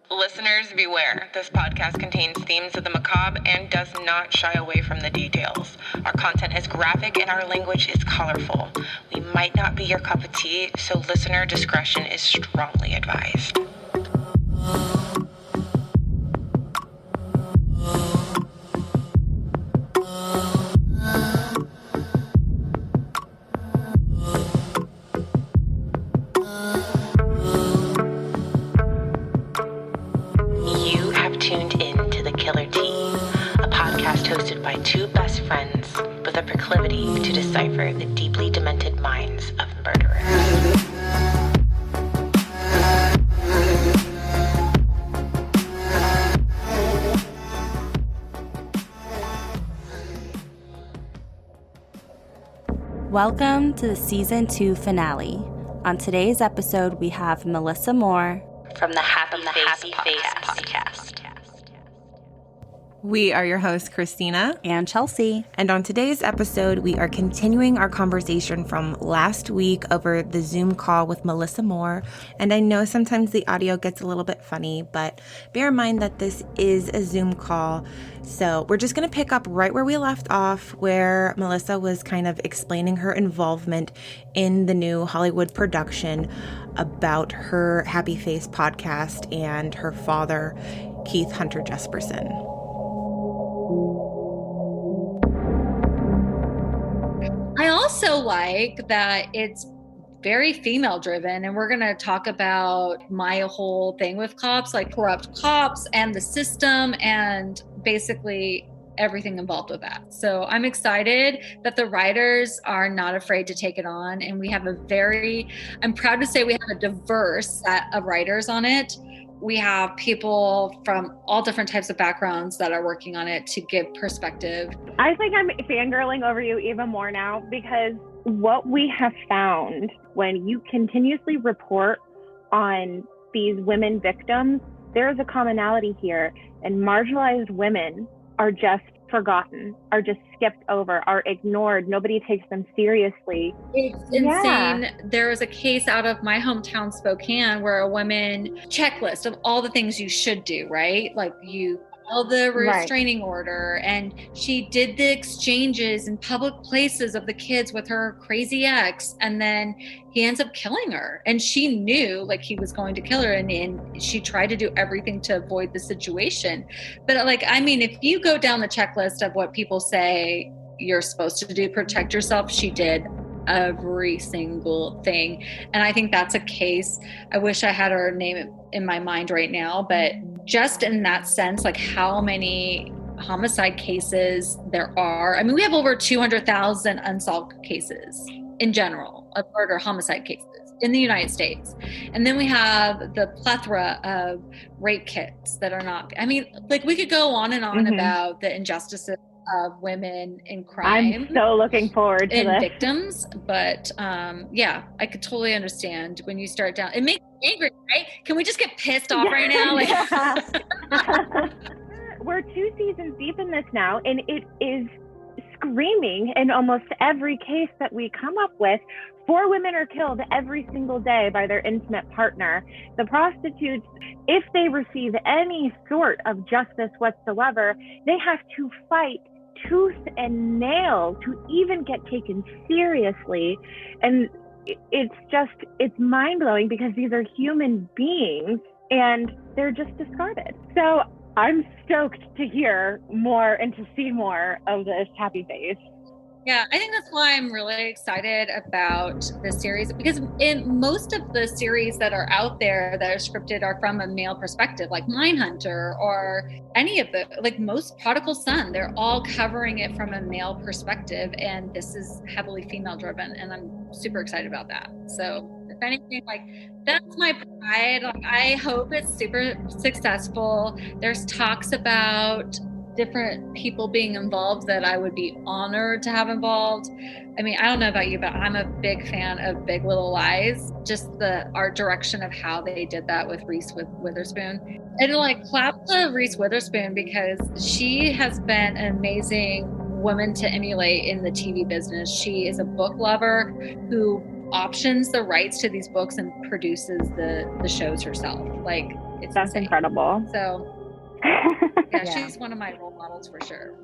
Listeners, beware. This podcast contains themes of the macabre and does not shy away from the details. Our content is graphic and our language is colorful. We might not be your cup of tea, so listener discretion is strongly advised. You have tuned in to The Killer Tea, a podcast hosted by two best friends with a proclivity to decipher the deeply demented minds of murderers. Welcome to the Season 2 finale. On today's episode, we have Melissa Moore from the Happy Face podcast. We are your hosts, Christina And Chelsea. And on today's episode, we are continuing our conversation from last week over the Zoom call with Melissa Moore. And I know sometimes the audio gets a little bit funny, but bear in mind that this is a Zoom call. So we're just going to pick up right where we left off, where Melissa was kind of explaining her involvement in the new Hollywood production about her Happy Face podcast and her father, Keith Hunter Jesperson. I also like that it's very female driven, and we're going to talk about my whole thing with cops, like corrupt cops and the system and basically everything involved with that. So I'm excited that the writers are not afraid to take it on, and we have I'm proud to say we have a diverse set of writers on it. We have people from all different types of backgrounds that are working on it to give perspective. I think I'm fangirling over you even more now, because what we have found when you continuously report on these women victims, there is a commonality here, and marginalized women are just forgotten, are just skipped over, are ignored. Nobody takes them seriously. It's insane. There was a case out of my hometown, Spokane, where a woman checklist of all the things you should do, right? Like you file the restraining order, and she did the exchanges in public places of the kids with her crazy ex, and then he ends up killing her, and she knew like he was going to kill her, and she tried to do everything to avoid the situation. But like, I mean, if you go down the checklist of what people say you're supposed to do, protect yourself, she did every single thing. And I think that's a case. I wish I had her name in my mind right now, but just in that sense, like how many homicide cases there are. I mean, we have over 200,000 unsolved cases in general of murder homicide cases in the United States. And then we have the plethora of rape kits that are not, I mean, like we could go on and on about the injustices of women in crime. I'm so looking forward to this. Victims, but yeah, I could totally understand when you start down. It makes me angry, right? Can we just get pissed off right now? Like, We're 2 seasons deep in this now, and it is screaming in almost every case that we come up with. 4 women are killed every single day by their intimate partner. The prostitutes, if they receive any sort of justice whatsoever, they have to fight tooth and nail to even get taken seriously. And it's mind-blowing, because these are human beings and they're just discarded. So I'm stoked to hear more and to see more of this Happy Face. Yeah, I think that's why I'm really excited about this series, because in most of the series that are out there that are scripted are from a male perspective, like Mindhunter or any of the, like most Prodigal Son, they're all covering it from a male perspective, and this is heavily female driven, and I'm super excited about that. So if anything, like that's my pride. Like, I hope it's super successful. There's talks about different people being involved that I would be honored to have involved. I mean, I don't know about you, but I'm a big fan of Big Little Lies. Just the art direction of how they did that with Reese Witherspoon. And like clap to Reese Witherspoon, because she has been an amazing woman to emulate in the TV business. She is a book lover who options the rights to these books and produces the shows herself. Like, That's insane. Incredible. So yeah, she's one of my role models for sure.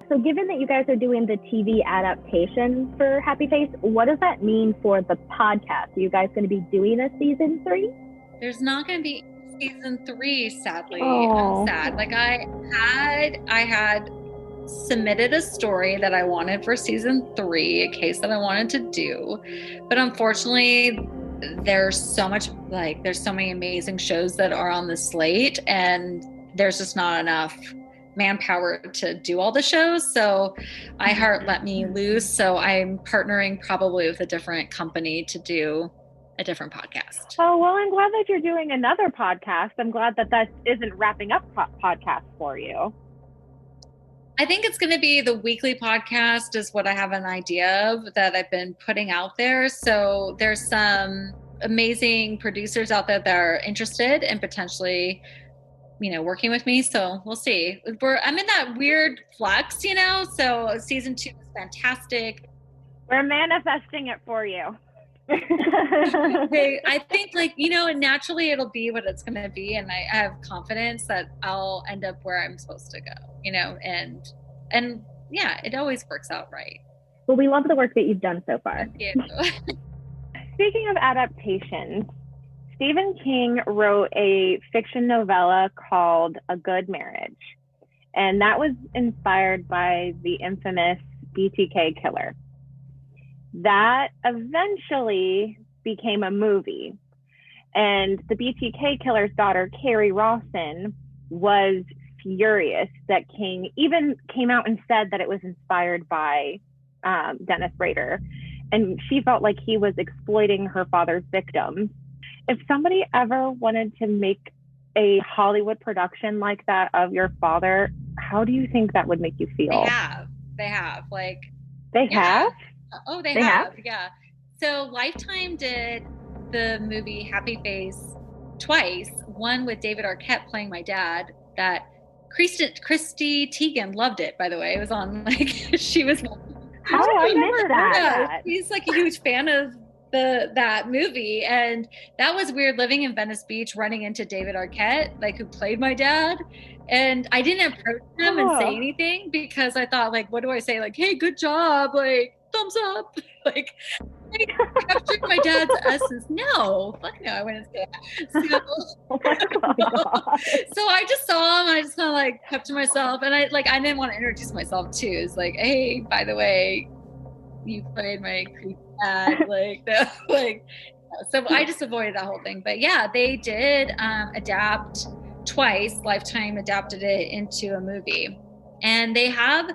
So given that you guys are doing the TV adaptation for Happy Face, what does that mean for the podcast? Are you guys going to be doing a season 3? There's not going to be season 3, sadly. Oh. I'm sad. Like I had submitted a story that I wanted for season 3, a case that I wanted to do, but unfortunately there's so many amazing shows that are on the slate, and there's just not enough manpower to do all the shows. So iHeart let me loose. So I'm partnering probably with a different company to do a different podcast. Oh, well, I'm glad that you're doing another podcast. I'm glad that isn't wrapping up podcast for you. I think it's going to be the weekly podcast is what I have an idea of that I've been putting out there. So there's some amazing producers out there that are interested in potentially, working with me. So we'll see. I'm in that weird flux, so season 2 is fantastic. We're manifesting it for you. I think naturally it'll be what it's going to be. And I have confidence that I'll end up where I'm supposed to go, and yeah, it always works out right. Well, we love the work that you've done so far. Thank you. Speaking of adaptations, Stephen King wrote a fiction novella called A Good Marriage, and that was inspired by the infamous BTK killer. That eventually became a movie, and the BTK killer's daughter, Carrie Rawson, was furious that King even came out and said that it was inspired by Dennis Rader, and she felt like he was exploiting her father's victims. If somebody ever wanted to make a Hollywood production like that of your father, how do you think that would make you feel? They have. They Yeah. have? Oh, they have. Yeah. So Lifetime did the movie Happy Face twice. One with David Arquette playing my dad. That Christy Teigen loved it, by the way. It was on she was. Oh, I missed that. He's a huge fan of that movie, and that was weird living in Venice Beach, running into David Arquette, who played my dad, and I didn't approach him and say anything because I thought, what do I say? Hey, good job, thumbs up, I captured my dad's essence. No, fuck no, I wouldn't say that. So I just saw him, and I just kind of kept to myself, and I didn't want to introduce myself too. It's hey, by the way, you played my creepy dad, so I just avoided that whole thing. But yeah, they did adapt twice. Lifetime adapted it into a movie, and they have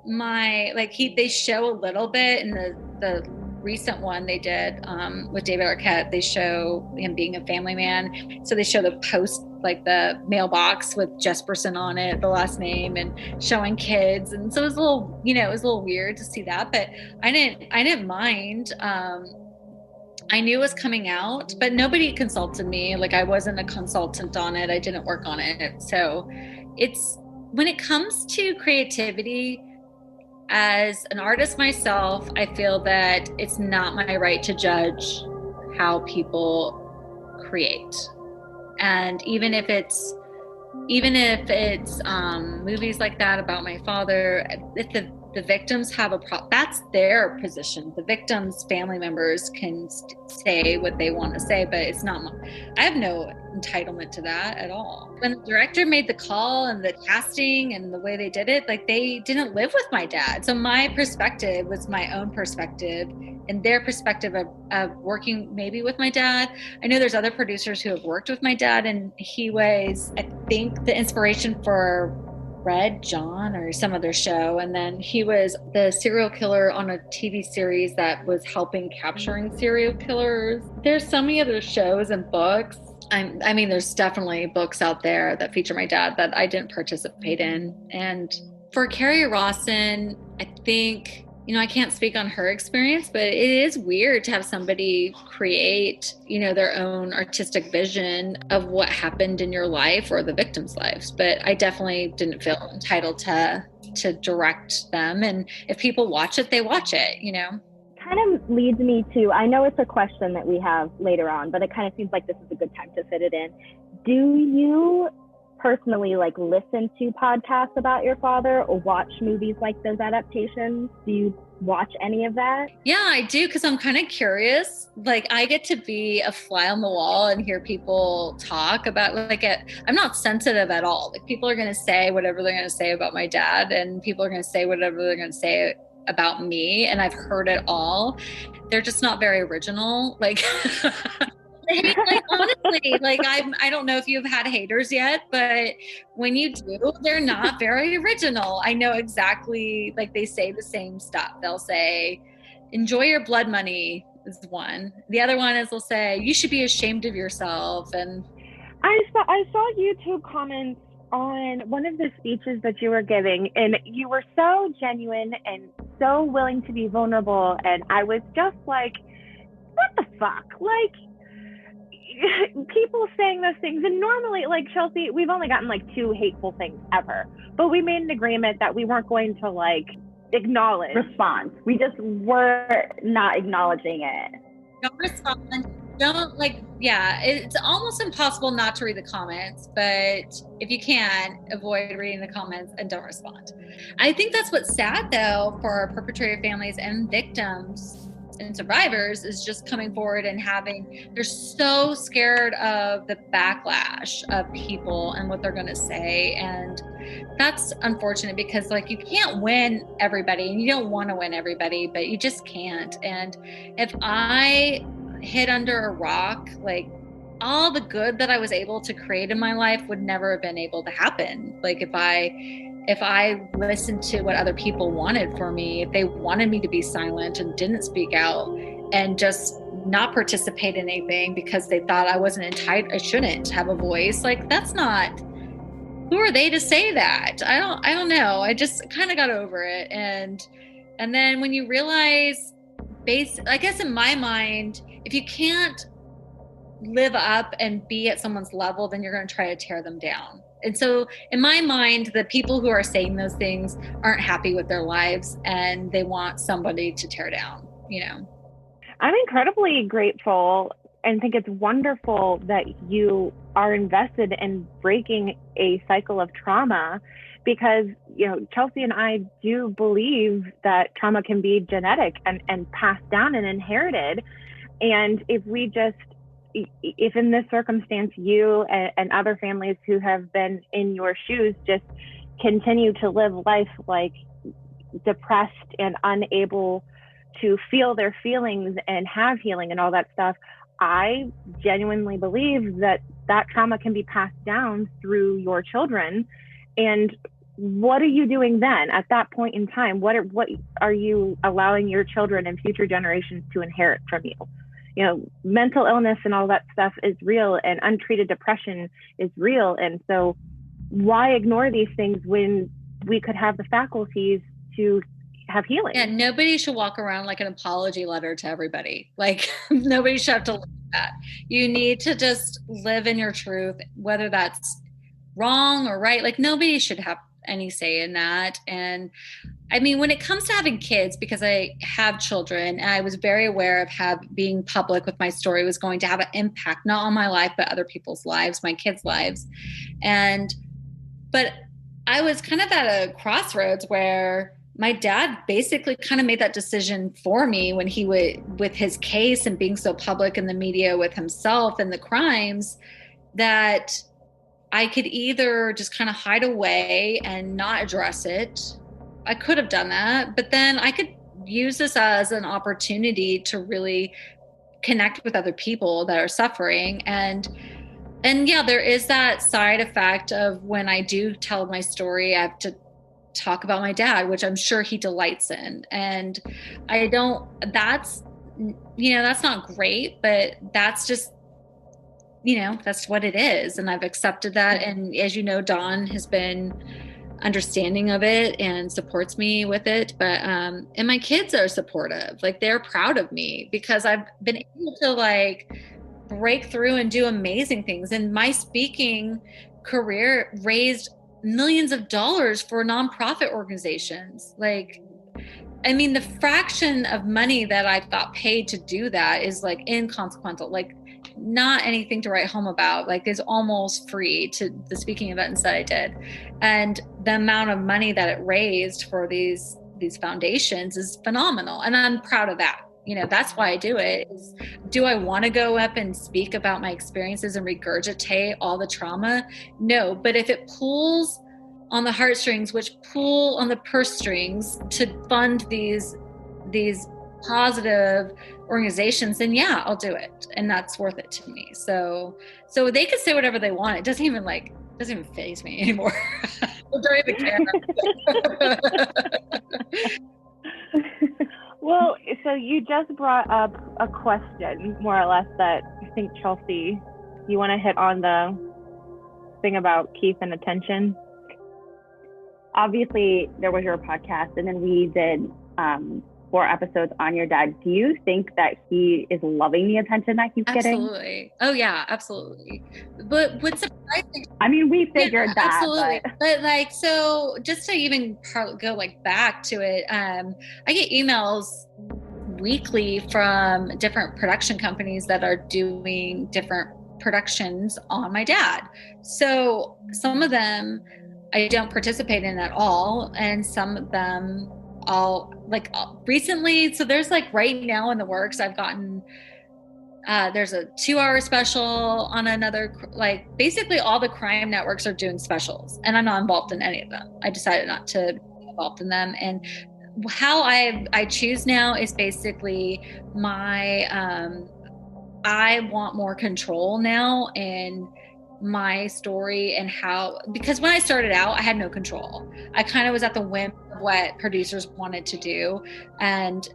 they show a little bit in the recent one they did with David Arquette. They show him being a family man, so they show the post, the mailbox with Jesperson on it, the last name, and showing kids, and so it was a little, it was a little weird to see that, but I didn't mind. I knew it was coming out, but nobody consulted me. I wasn't a consultant on it. I didn't work on it. So it's, when it comes to creativity, as an artist myself, I feel that it's not my right to judge how people create. And even if it's movies like that about my father, if the victims have a problem, that's their position. The victims' family members can say what they want to say, but it's not I have no entitlement to that at all. When the director made the call and the casting and the way they did it, they didn't live with my dad. So my perspective was my own perspective, and their perspective of working maybe with my dad. I know there's other producers who have worked with my dad, and he was, I think, the inspiration for Red John or some other show, and then he was the serial killer on a TV series that was helping capturing serial killers. There's so many other shows and books. I mean, there's definitely books out there that feature my dad that I didn't participate in. And for Carrie Rawson, I think, I can't speak on her experience, but it is weird to have somebody create, their own artistic vision of what happened in your life or the victims' lives. But I definitely didn't feel entitled to direct them. And if people watch it, they watch it, kind of leads me to, I know it's a question that we have later on, but it kind of seems like this is a good time to fit it in. Do you personally like listen to podcasts about your father or watch movies like those adaptations? Do you watch any of that? Yeah, I do, because I'm kind of curious. Like, I get to be a fly on the wall and hear people talk about, like, I'm not sensitive at all. Like, people are going to say whatever they're going to say about my dad, and people are going to say whatever they're going to say about me, and I've heard it all. They're just not very original. Like, like honestly, like I don't know if you've had haters yet, but when you do, they're not very original. I know exactly, like, they say the same stuff. They'll say, enjoy your blood money is one. The other one is they'll say, you should be ashamed of yourself. And I saw YouTube comments on one of the speeches that you were giving, and you were so genuine and so willing to be vulnerable, and I was just like, what the fuck? Like, people saying those things, and normally, like, Chelsea, we've only gotten like 2 hateful things ever, but we made an agreement that we weren't going to like acknowledge response. We just were not acknowledging it. Don't respond. Don't, like, yeah, it's almost impossible not to read the comments, but if you can, avoid reading the comments and don't respond. I think that's what's sad, though, for perpetrator families and victims and survivors, is just coming forward and they're so scared of the backlash of people and what they're going to say. And that's unfortunate, because, like, you can't win everybody, and you don't want to win everybody, but you just can't. And if I hid under a rock, like, all the good that I was able to create in my life would never have been able to happen. Like, if I listened to what other people wanted for me, if they wanted me to be silent and didn't speak out and just not participate in anything because they thought I wasn't entitled, I shouldn't have a voice, like, that's not, who are they to say that? I don't know. I just kind of got over it. And then when you realize, I guess in my mind, if you can't live up and be at someone's level, then you're going to try to tear them down. And so in my mind, the people who are saying those things aren't happy with their lives, and they want somebody to tear down, you know. I'm incredibly grateful and think it's wonderful that you are invested in breaking a cycle of trauma, because, you know, Chelsea and I do believe that trauma can be genetic and passed down and inherited. And if in this circumstance, you and other families who have been in your shoes just continue to live life like depressed and unable to feel their feelings and have healing and all that stuff, I genuinely believe that trauma can be passed down through your children. And what are you doing then at that point in time? What are you allowing your children and future generations to inherit from you? You know, mental illness and all that stuff is real, and untreated depression is real. And so why ignore these things when we could have the faculties to have healing? Yeah, nobody should walk around like an apology letter to everybody. Like, nobody should have to live that. You need to just live in your truth, whether that's wrong or right. Like, nobody should have any say in that. And I mean, when it comes to having kids, because I have children, and I was very aware of being public with my story was going to have an impact, not on my life, but other people's lives, my kids' lives. But I was kind of at a crossroads where my dad basically kind of made that decision for me when he would, with his case and being so public in the media with himself and the crimes, that I could either just kind of hide away and not address it. I could have done that, but then I could use this as an opportunity to really connect with other people that are suffering. And yeah, there is that side effect of when I do tell my story, I have to talk about my dad, which I'm sure he delights in. And that's not great, but that's just, that's what it is. And I've accepted that. And as you know, Dawn has been understanding of it and supports me with it. But, and my kids are supportive. Like, they're proud of me because I've been able to like break through and do amazing things. And my speaking career raised millions of dollars for nonprofit organizations. I mean, the fraction of money that I got paid to do that is like inconsequential, like not anything to write home about, like is almost free to the speaking events that I did. And the amount of money that it raised for these foundations is phenomenal. And I'm proud of that. You know, that's why I do it. Do I want to go up and speak about my experiences and regurgitate all the trauma? No, but if it pulls on the heartstrings, which pull on the purse strings to fund these positive organizations, then yeah, I'll do it. And that's worth it to me. So they could say whatever they want. It doesn't even faze me anymore. I don't even care. Well, so you just brought up a question, more or less, that I think, Chelsea, you want to hit on the thing about Keith and attention? Obviously, there was your podcast, and then we did 4 episodes on your dad. Do you think that he is loving the attention that he's getting? Absolutely. Oh yeah, absolutely. But what's surprising? I mean, we figured that. Absolutely. But like, so just to even go like back to it, I get emails weekly from different production companies that are doing different productions on my dad. So some of them I don't participate in at all, and some of them I'll like recently. So there's like right now in the works, I've gotten there's a 2-hour special on another, like basically all the crime networks are doing specials, and I'm not involved in any of them. I decided not to be involved in them. And how I choose now is basically my I want more control now in my story and how, because when I started out, I had no control. I kind of was at the whim of what producers wanted to do. And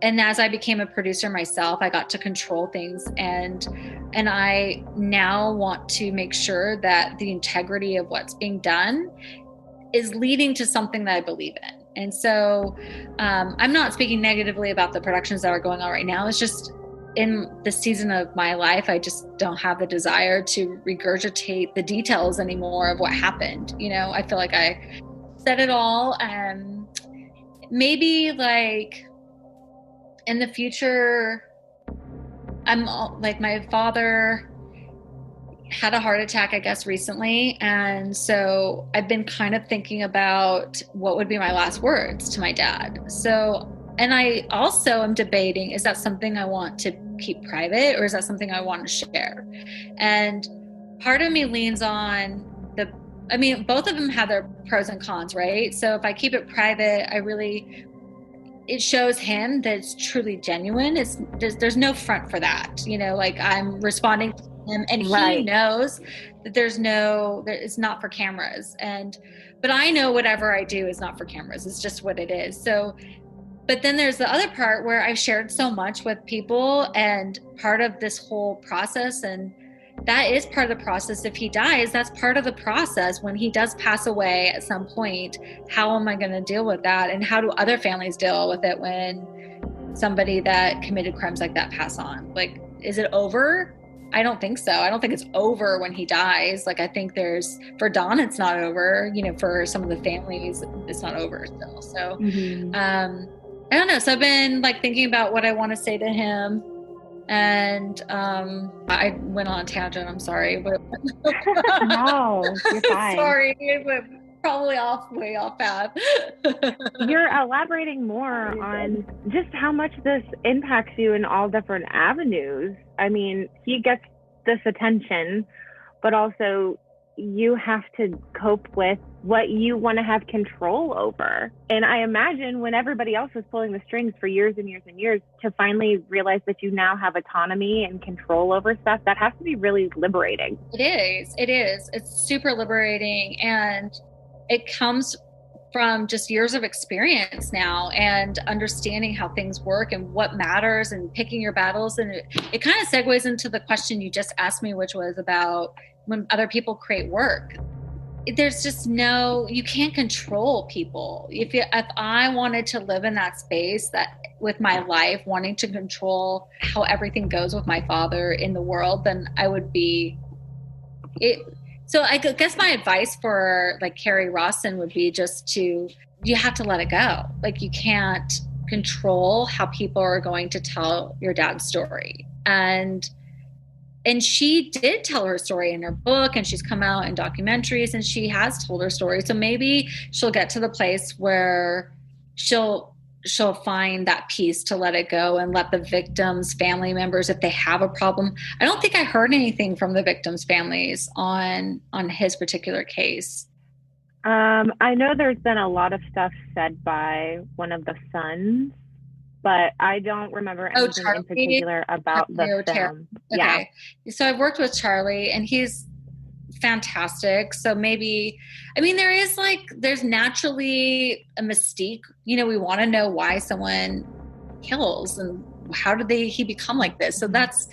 as I became a producer myself, I got to control things. And I now want to make sure that the integrity of what's being done is leading to something that I believe in. And so I'm not speaking negatively about the productions that are going on right now. It's just in the season of my life, I just don't have the desire to regurgitate the details anymore of what happened. You know, I feel like I said it all. Maybe like in the future, I'm like, my father had a heart attack, I guess, recently. And so I've been kind of thinking about what would be my last words to my dad. So, and I also am debating, is that something I want to keep private, or is that something I want to share? And part of me leans on both of them have their pros and cons, right? So if I keep it private, it shows him that it's truly genuine. There's no front for that. You know, like I'm responding to him, and he knows that it's not for cameras. But I know whatever I do is not for cameras. It's just what it is. So, but then there's the other part where I've shared so much with people, and part of this whole process, and that is part of the process. If he dies, that's part of the process. When he does pass away at some point, how am I going to deal with that? And how do other families deal with it when somebody that committed crimes like that pass on? Like, is it over? I don't think so. I don't think it's over when he dies. Like, I think for Don, it's not over. You know, for some of the families, it's not over still. So, I don't know. So I've been like thinking about what I want to say to him. And I went on a tangent. I'm sorry. But no, you're fine. Sorry. It went probably way off path. You're elaborating more on just how much this impacts you in all different avenues. I mean, he gets this attention, but also you have to cope with what you want to have control over. And I imagine when everybody else was pulling the strings for years and years and years, to finally realize that you now have autonomy and control over stuff, that has to be really liberating. It is. It's super liberating. And it comes from just years of experience now and understanding how things work and what matters and picking your battles. And it kind of segues into the question you just asked me, which was about when other people create work. There's just you can't control people. If I wanted to live in that space, that with my life, wanting to control how everything goes with my father in the world, then I would be it. So I guess my advice for like Carrie Rawson would be you have to let it go. Like, you can't control how people are going to tell your dad's story. And she did tell her story in her book, and she's come out in documentaries, and she has told her story. So maybe she'll get to the place where she'll find that peace to let it go and let the victims' family members, if they have a problem. I don't think I heard anything from the victims' families on his particular case. I know there's been a lot of stuff said by one of the sons, but I don't remember anything in particular about the film. Okay. Yeah. So I've worked with Charlie, and he's fantastic. So maybe, I mean, there's naturally a mystique. You know, we want to know why someone kills and how did he become like this? So that's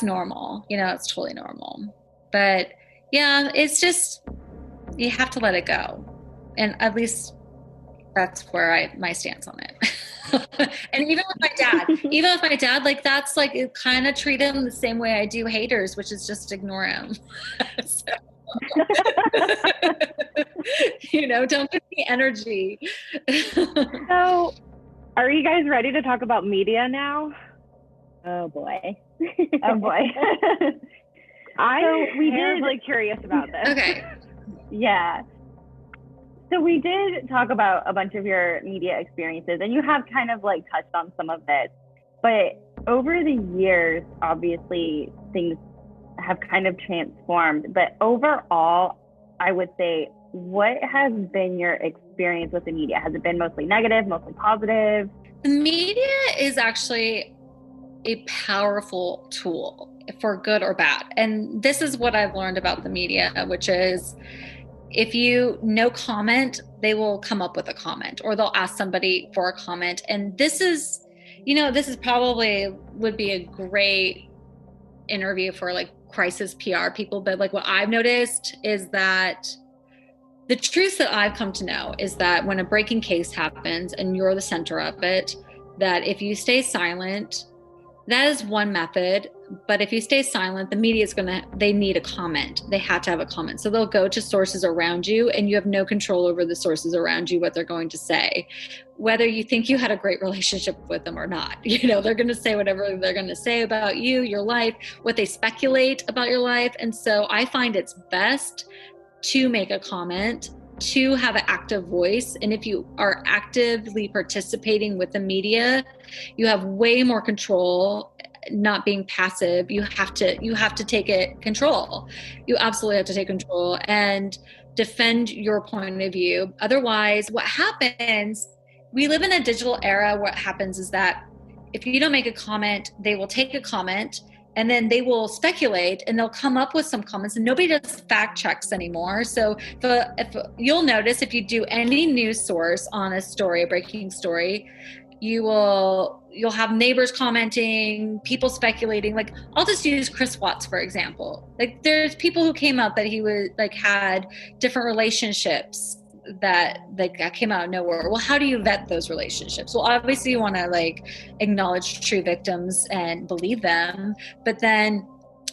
normal. You know, it's totally normal. But yeah, it's just, you have to let it go. And at least that's where my stance on it. And even with my dad, like, that's like, it kind of treat him the same way I do haters, which is just ignore him. So, you know, don't give me energy. So are you guys ready to talk about media now? Oh boy. Oh boy. I'm really curious about this. Okay. Yeah. So we did talk about a bunch of your media experiences, and you have kind of like touched on some of this, but over the years, obviously things have kind of transformed. But overall, I would say, what has been your experience with the media? Has it been mostly negative, mostly positive? The media is actually a powerful tool for good or bad. And this is what I've learned about the media, which is, if you no comment, they will come up with a comment, or they'll ask somebody for a comment. And this is probably would be a great interview for like crisis PR people. But like, what I've noticed is that the truth that I've come to know is that when a breaking case happens and you're the center of it, that if you stay silent, that is one method. But if you stay silent, the media is they need a comment. They have to have a comment. So they'll go to sources around you, and you have no control over the sources around you, what they're going to say, whether you think you had a great relationship with them or not. You know, they're going to say whatever they're going to say about you, your life, what they speculate about your life. And so I find it's best to make a comment, to have an active voice. And if you are actively participating with the media, you have way more control. Not being passive, you have to take control. You absolutely have to take control and defend your point of view. Otherwise, what happens, we live in a digital era. What happens is that if you don't make a comment, they will take a comment, and then they will speculate, and they'll come up with some comments, and nobody does fact checks anymore. So if you'll notice, if you do any news source on a story, a breaking story, you'll have neighbors commenting, people speculating. Like, I'll just use Chris Watts, for example. Like, there's people who came out that he was like had different relationships that came out of nowhere. Well, how do you vet those relationships? Well, obviously you want to like acknowledge true victims and believe them. But then,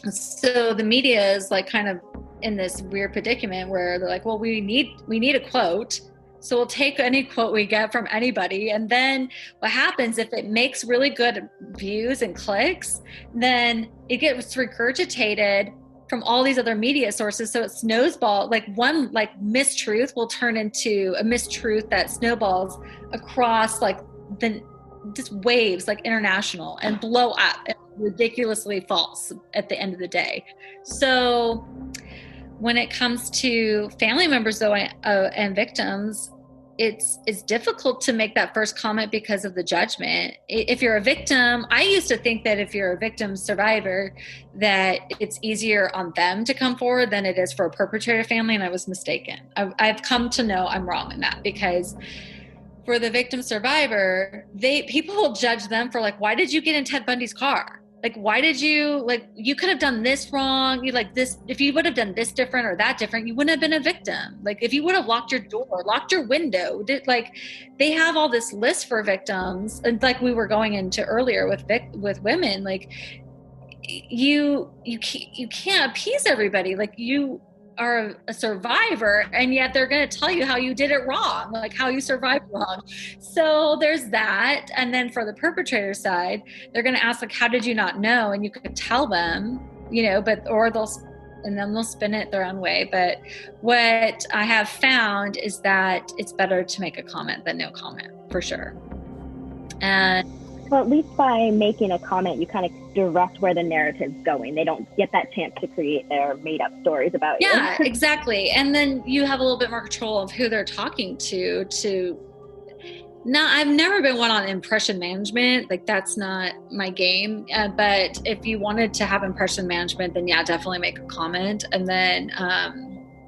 so the media is like kind of in this weird predicament where they're like, well, we need a quote. So we'll take any quote we get from anybody. And then what happens, if it makes really good views and clicks, then it gets regurgitated from all these other media sources. So it snowballs, like one like mistruth will turn into a mistruth that snowballs across like just waves, like international, and blow up and ridiculously false at the end of the day. So when it comes to family members though, and victims, it's difficult to make that first comment because of the judgment. If you're a victim, I used to think that if you're a victim survivor, that it's easier on them to come forward than it is for a perpetrator family, and I was mistaken. I've come to know I'm wrong in that, because for the victim survivor, people will judge them for like, why did you get in Ted Bundy's car? Like, why did you, like, you could have done this wrong. You like this, if you would have done this different or that different, you wouldn't have been a victim. Like, if you would have locked your door, locked your window, like, they have all this list for victims. And like we were going into earlier with women, like you can't appease everybody. Like, you are a survivor, and yet they're going to tell you how you did it wrong, like how you survived wrong. So there's that. And then for the perpetrator side, they're going to ask, like, how did you not know? And you could tell them, or they'll spin it their own way. But what I have found is that it's better to make a comment than no comment, for sure. And well, at least by making a comment, you kind of direct where the narrative's going. They don't get that chance to create their made-up stories about you. Yeah, exactly. And then you have a little bit more control of who they're talking to. Now, I've never been one on impression management. Like, that's not my game. But if you wanted to have impression management, then yeah, definitely make a comment, and then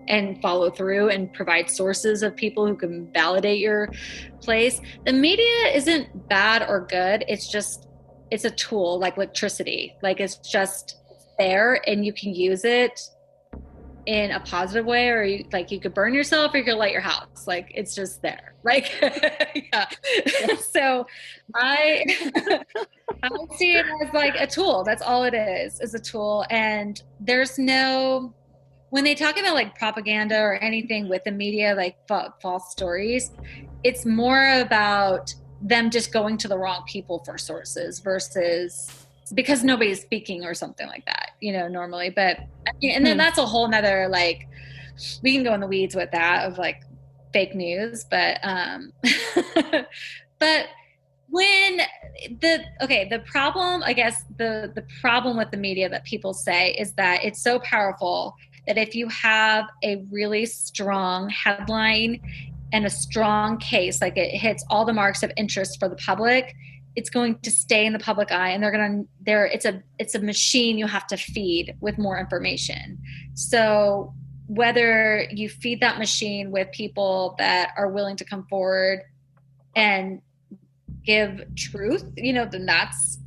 and follow through and provide sources of people who can validate your place. The media isn't bad or good. It's a tool like electricity. Like, it's just there, and you can use it in a positive way, or you could burn yourself, or you could light your house. Like, it's just there. Like, yeah. So I see it as like a tool. That's all it is a tool. And when they talk about like propaganda or anything with the media, like false stories, it's more about them just going to the wrong people for sources versus because nobody's speaking or something like that, normally. But, and then that's a whole nother, like, we can go in the weeds with that of like fake news, but, but when the problem, I guess the problem with the media that people say is that it's so powerful that if you have a really strong headline and a strong case, like it hits all the marks of interest for the public, it's going to stay in the public eye, and it's a machine you have to feed with more information. So whether you feed that machine with people that are willing to come forward and give truth, then that's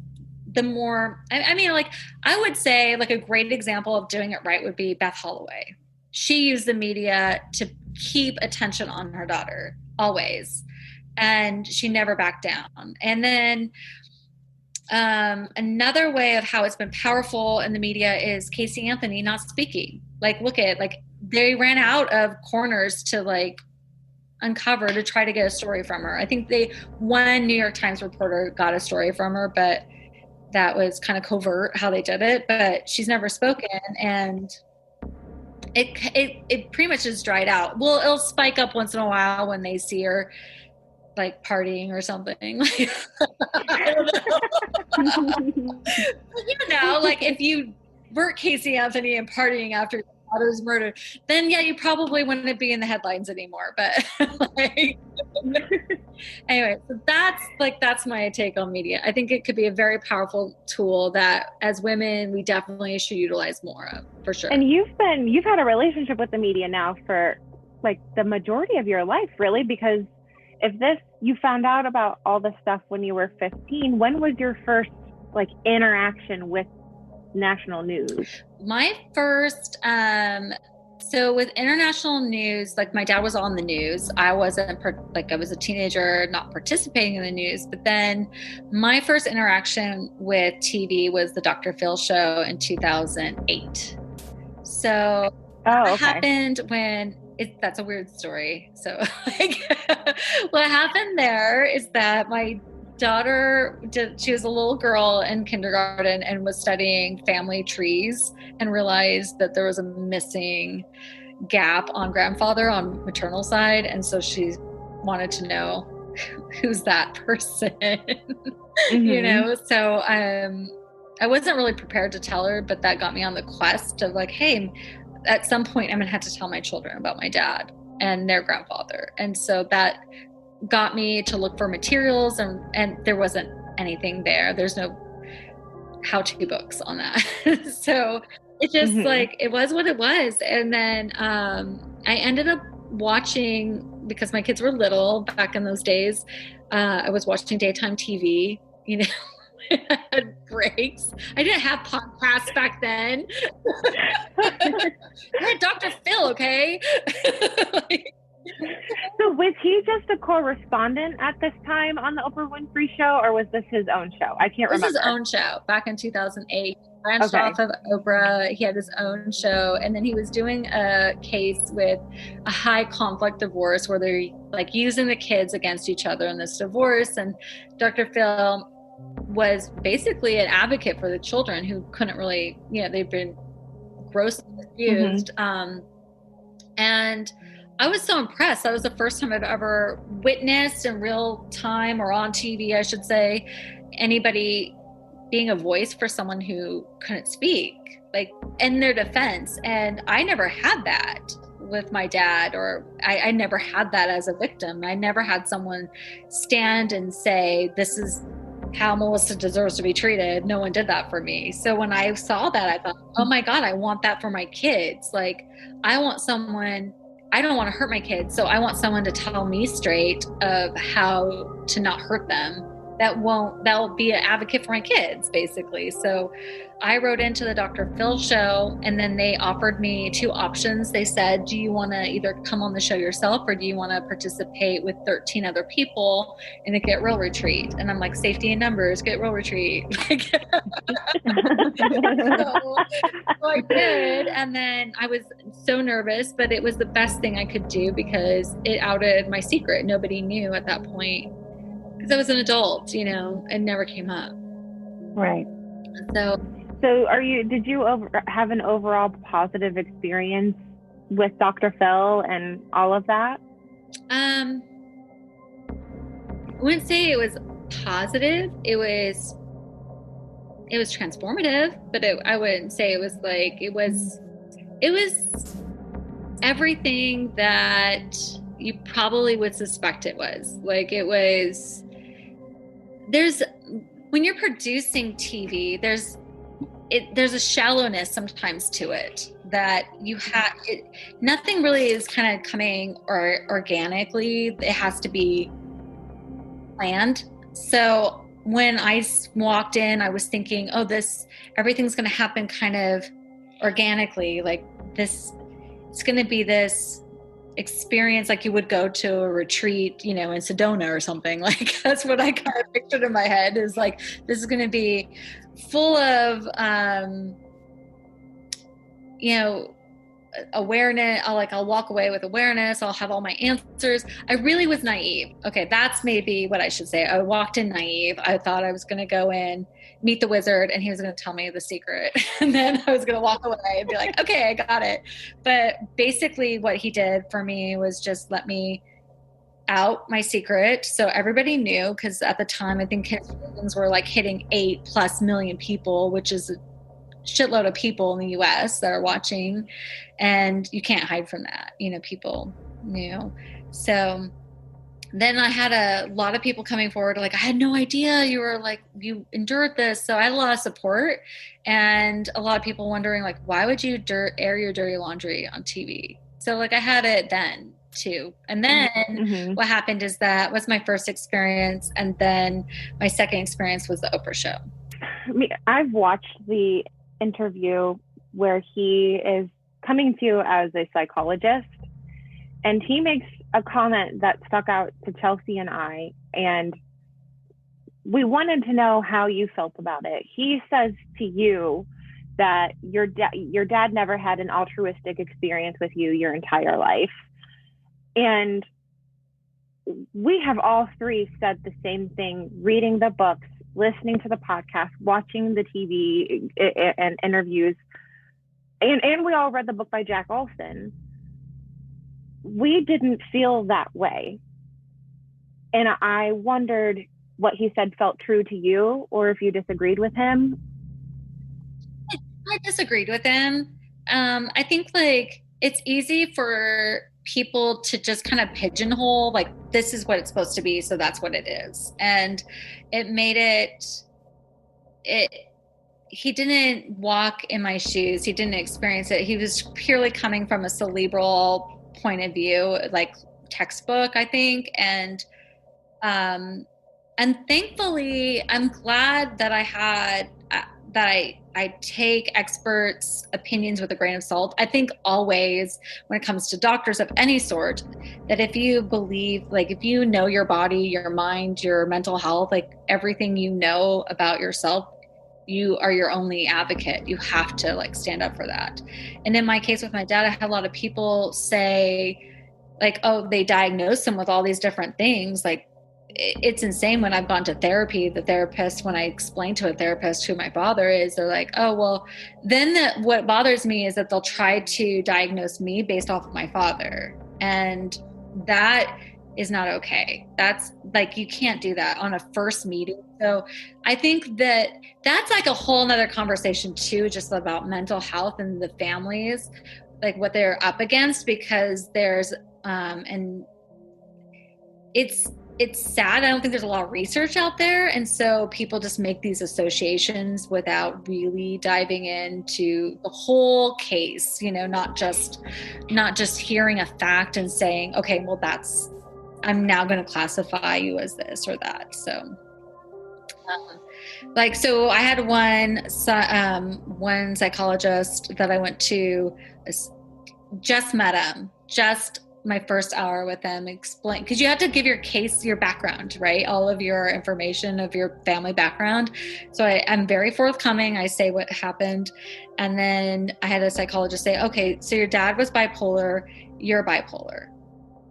the more, I mean, like, I would say like a great example of doing it right would be Beth Holloway. She used the media to keep attention on her daughter always, and she never backed down. And then another way of how it's been powerful in the media is Casey Anthony not speaking. Like, look at, like, they ran out of corners to like uncover to try to get a story from her. I think one New York Times reporter got a story from her, but that was kind of covert how they did it, but she's never spoken, and it pretty much just dried out. Well, it'll spike up once in a while when they see her like partying or something. I don't know. Like, if you were Casey Anthony and partying after your daughter's murdered, then yeah, you probably wouldn't be in the headlines anymore. But like, anyway, so that's my take on media. I think it could be a very powerful tool that as women we definitely should utilize more of, for sure. And you've had a relationship with the media now for like the majority of your life, really, because if you found out about all this stuff when you were 15, when was your first like interaction with national news? My first, so with international news, like my dad was on the news. I wasn't I was a teenager, not participating in the news. But then my first interaction with TV was the Dr. Phil show in 2008. So that happened when that's a weird story. So like, what happened there is that my daughter she was a little girl in kindergarten and was studying family trees and realized that there was a missing gap on grandfather on maternal side, and so she wanted to know who's that person. So I wasn't really prepared to tell her, but that got me on the quest of like, hey, at some point I'm gonna have to tell my children about my dad and their grandfather. And so that got me to look for materials, and there wasn't anything there. There's no how-to books on that. So it just like, it was what it was. And then I ended up watching, because my kids were little back in those days, I was watching daytime TV, I had breaks. I didn't have podcasts back then. I had Dr. Phil, okay? So was he just a correspondent at this time on the Oprah Winfrey Show, or was this his own show? I can't remember. This is his own show back in 2008. branched off of Oprah. He had his own show, and then he was doing a case with a high conflict divorce where they're like using the kids against each other in this divorce. And Dr. Phil was basically an advocate for the children who couldn't really, they've been grossly abused. And I was so impressed. That was the first time I've ever witnessed in real time, or on TV, I should say, anybody being a voice for someone who couldn't speak, like in their defense. And I never had that with my dad, or I never had that as a victim. I never had someone stand and say, this is how Melissa deserves to be treated. No one did that for me. So when I saw that, I thought, oh my God, I want that for my kids. Like, I don't want to hurt my kids. So I want someone to tell me straight of how to not hurt them. That'll be an advocate for my kids, basically. So I wrote into the Dr. Phil show, and then they offered me two options. They said, do you want to either come on the show yourself, or do you want to participate with 13 other people in a Get Real retreat? And I'm like, safety in numbers, Get Real retreat. so I did. And then I was so nervous, but it was the best thing I could do because it outed my secret. Nobody knew at that point. Because I was an adult, it never came up. Right. So did you have an overall positive experience with Dr. Phil and all of that? I wouldn't say it was positive. It was transformative, but I wouldn't say it was like, it was everything that you probably would suspect it was. Like, it was, when you're producing TV, there's a shallowness sometimes to it that you have. Nothing really is kind of coming organically. It has to be planned. So when I walked in, I was thinking, everything's going to happen kind of organically. Like this, it's going to be this experience like you would go to a retreat, in Sedona or something. Like, that's what I kind of pictured in my head, is like, this is going to be full of, awareness. I'll walk away with awareness. I'll have all my answers. I really was naive. Okay. That's maybe what I should say. I walked in naive. I thought I was going to go in, meet the wizard, and he was going to tell me the secret. And then I was going to walk away and be like, okay, I got it. But basically what he did for me was just let me out my secret. So everybody knew, because at the time, I think his ratings were like hitting 8+ million people, which is a shitload of people in the US that are watching, and you can't hide from that. People knew. So then I had a lot of people coming forward, like, I had no idea you endured this. So I had a lot of support, and a lot of people wondering, like, why would you air your dirty laundry on TV? So like, I had it then too. And then what happened is that was my first experience. And then my second experience was the Oprah show. I've watched the interview where he is coming to you as a psychologist, and he makes a comment that stuck out to Chelsea and I, and we wanted to know how you felt about it. He says to you that your dad never had an altruistic experience with you your entire life. And we have all three said the same thing, reading the books, listening to the podcast, watching the TV and interviews. And we all read the book by Jack Olson. We didn't feel that way. And I wondered what he said felt true to you, or if you disagreed with him. I disagreed with him. I think like it's easy for people to just kind of pigeonhole, like, this is what it's supposed to be, so that's what it is. And it made he didn't walk in my shoes. He didn't experience it. He was purely coming from a cerebral point of view, like textbook, I think. And thankfully, I'm glad that I take experts' opinions with a grain of salt. I think always when it comes to doctors of any sort, that if you believe, like if you know your body, your mind, your mental health, like everything you know about yourself you are your only advocate. You have to like stand up for that. And in my case with my dad, I had a lot of people say like, oh, they diagnosed him with all these different things. Like, it's insane. When I've gone to therapy, the therapist, when I explain to a therapist who my father is, they're like, oh, well, then what bothers me is that they'll try to diagnose me based off of my father. And that is not okay. That's like, you can't do that on a first meeting. So I think that that's like a whole nother conversation too, just about mental health and the families, like what they're up against, because there's, and it's sad. I don't think there's a lot of research out there. And so people just make these associations without really diving into the whole case, not just hearing a fact and saying, okay, well, I'm now going to classify you as this or that. So so I had one psychologist that I went to, just met him, just my first hour with them, explain, because you have to give your case, your background, right? All of your information of your family background. So I'm very forthcoming. I say what happened. And then I had a psychologist say, okay, so your dad was bipolar, you're bipolar.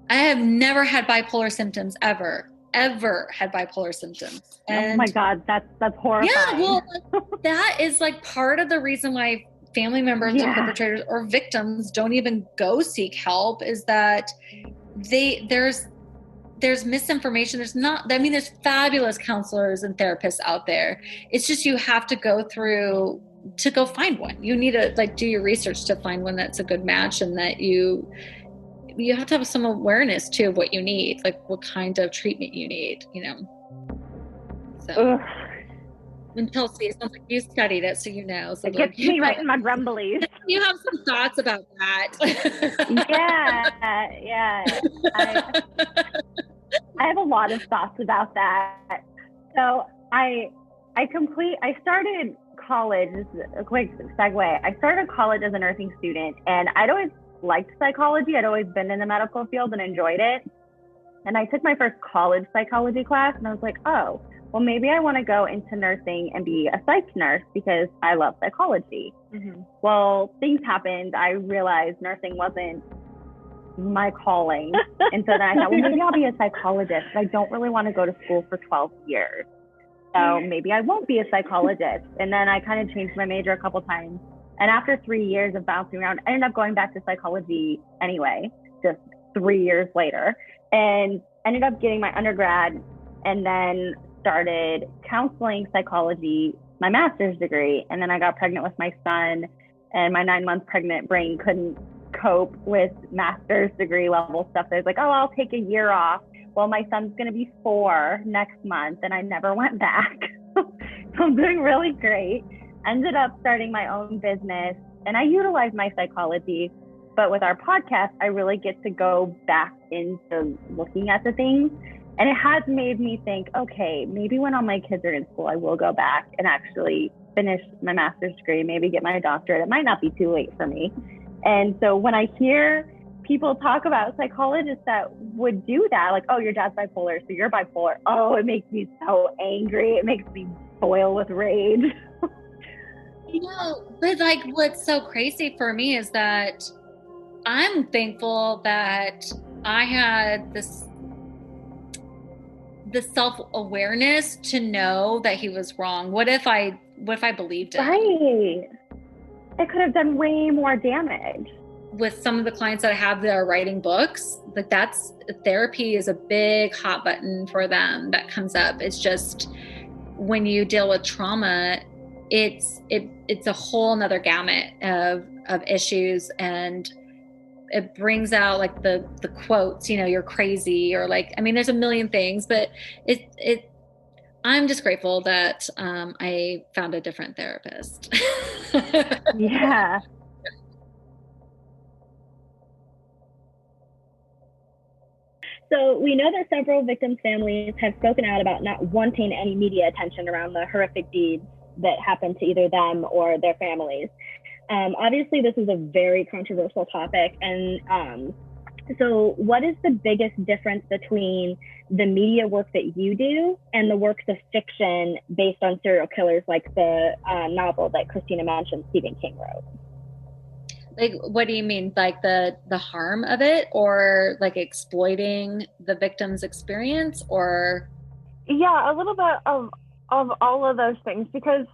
I have never had bipolar symptoms ever had bipolar symptoms. And oh my God, that's horrifying. Yeah, well, that is like part of the reason why family members of perpetrators or victims don't even go seek help, is that there's misinformation. There's fabulous counselors and therapists out there. It's just, you have to go find one. You need to do your research to find one that's a good match, and that you have to have some awareness too of what you need, like what kind of treatment you need, So. And Chelsea, it sounds like you studied it, so you know. So it gets me right in my grumblies. You have some thoughts about that. Yeah. I have a lot of thoughts about that. So I started college, this is a quick segue. I started college as a nursing student, and I'd always liked psychology. I'd always been in the medical field and enjoyed it. And I took my first college psychology class, and I was like, oh, well, maybe I want to go into nursing and be a psych nurse because I love psychology. Mm-hmm. Well, things happened. I realized nursing wasn't my calling. And so then I thought, well, maybe I'll be a psychologist, but I don't really want to go to school for 12 years. So maybe I won't be a psychologist. And then I kind of changed my major a couple times. And after 3 years of bouncing around, I ended up going back to psychology anyway, just 3 years later, and ended up getting my undergrad, and then started counseling psychology, my master's degree. And then I got pregnant with my son, and my 9-month pregnant brain couldn't cope with master's degree level stuff. So I was like, oh, I'll take a year off. Well, my son's going to be 4 next month, and I never went back. So I'm doing really great. Ended up starting my own business, and I utilize my psychology. But with our podcast, I really get to go back into looking at the things. And it has made me think, okay, maybe when all my kids are in school, I will go back and actually finish my master's degree, maybe get my doctorate. It might not be too late for me. And so when I hear people talk about psychologists that would do that, like, oh, your dad's bipolar, so you're bipolar. Oh, it makes me so angry. It makes me boil with rage. But what's so crazy for me is that I'm thankful that I had the self-awareness to know that he was wrong. What if I believed it? Right. It could have done way more damage. With some of the clients that I have that are writing books, therapy is a big hot button for them that comes up. It's just, when you deal with trauma, it's a whole nother gamut of issues, and it brings out the quotes, you're crazy, or there's a million things, but I'm just grateful that I found a different therapist. Yeah. So we know that several victims' families have spoken out about not wanting any media attention around the horrific deeds that happened to either them or their families. Obviously, this is a very controversial topic, and So what is the biggest difference between the media work that you do and the works of fiction based on serial killers, like the novel that Christina mentioned Stephen King wrote? Like, what do you mean? Like the harm of it, or like exploiting the victim's experience, or? Yeah, a little bit of all of those things, because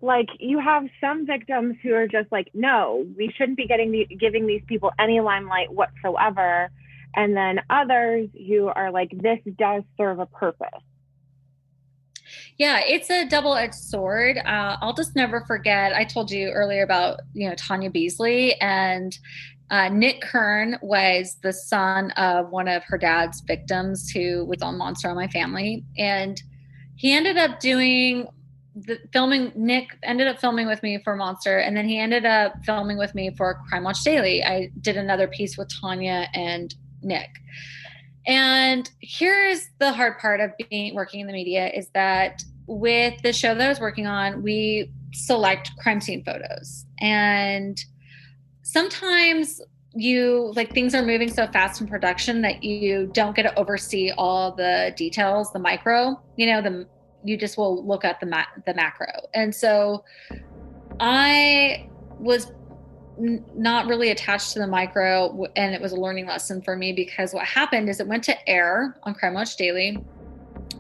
like you have some victims who are just like, no, we shouldn't be giving these people any limelight whatsoever. And then others who are like, this does serve a purpose. Yeah, it's a double-edged sword. I'll just never forget, I told you earlier about, Tanya Beasley, and Nick Kern was the son of one of her dad's victims who was on Monster on My Family. And he ended up doing Nick ended up filming with me for Monster, and then he ended up filming with me for Crime Watch Daily. I did another piece with Tanya and Nick. And here's the hard part of working in the media is that with the show that I was working on, we select crime scene photos. And sometimes things are moving so fast in production that you don't get to oversee all the details, the micro, you just will look at the macro. And so I was not really attached to the micro, and it was a learning lesson for me, because what happened is it went to air on Crime Watch Daily,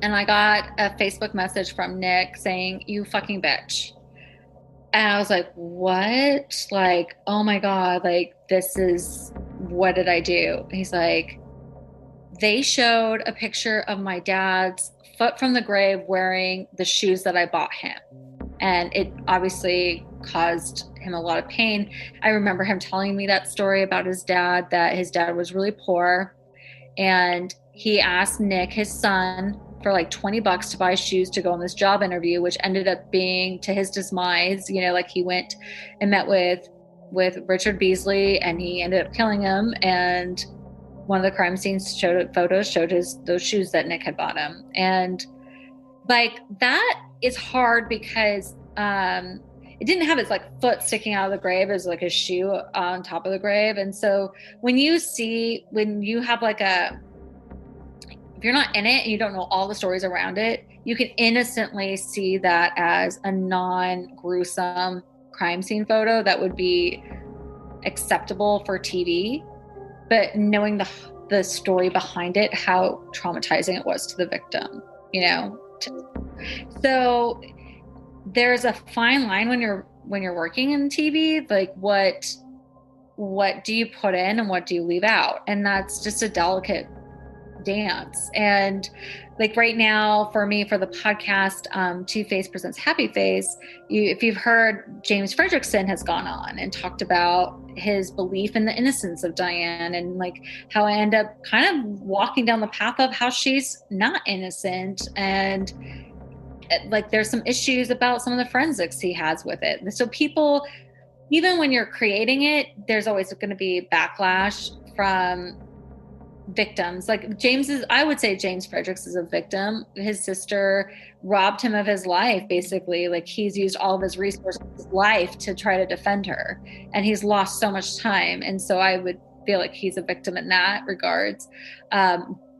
and I got a Facebook message from Nick saying, "You fucking bitch." And I was like, what? Like, oh my God, like, what did I do? He's like, they showed a picture of my dad's foot from the grave wearing the shoes that I bought him. And it obviously caused him a lot of pain. I remember him telling me that story about his dad, that his dad was really poor. And he asked Nick, his son, for like $20 to buy shoes to go on this job interview, which ended up being to his demise. Like he went and met with Richard Beasley, and he ended up killing him. And one of the crime scenes photos showed those shoes that Nick had bought him. And like, that is hard because it didn't have his like foot sticking out of the grave. It was like his shoe on top of the grave. And so when you have like if you're not in it and you don't know all the stories around it, you can innocently see that as a non-gruesome crime scene photo that would be acceptable for TV. But knowing the story behind it, how traumatizing it was to the victim, So there's a fine line when you're working in TV, like what do you put in and what do you leave out? And that's just a delicate dance. And like right now for me, for the podcast, Two Face Presents Happy Face, if you've heard, James Fredrickson has gone on and talked about his belief in the innocence of Diane, and like how I end up kind of walking down the path of how she's not innocent. And like there's some issues about some of the forensics he has with it. So people, even when you're creating it, there's always going to be backlash from victims. Like I would say James Fredericks is a victim. His sister robbed him of his life, basically. Like he's used all of his resources, his life, to try to defend her, and he's lost so much time. And so I would feel like he's a victim in that regards.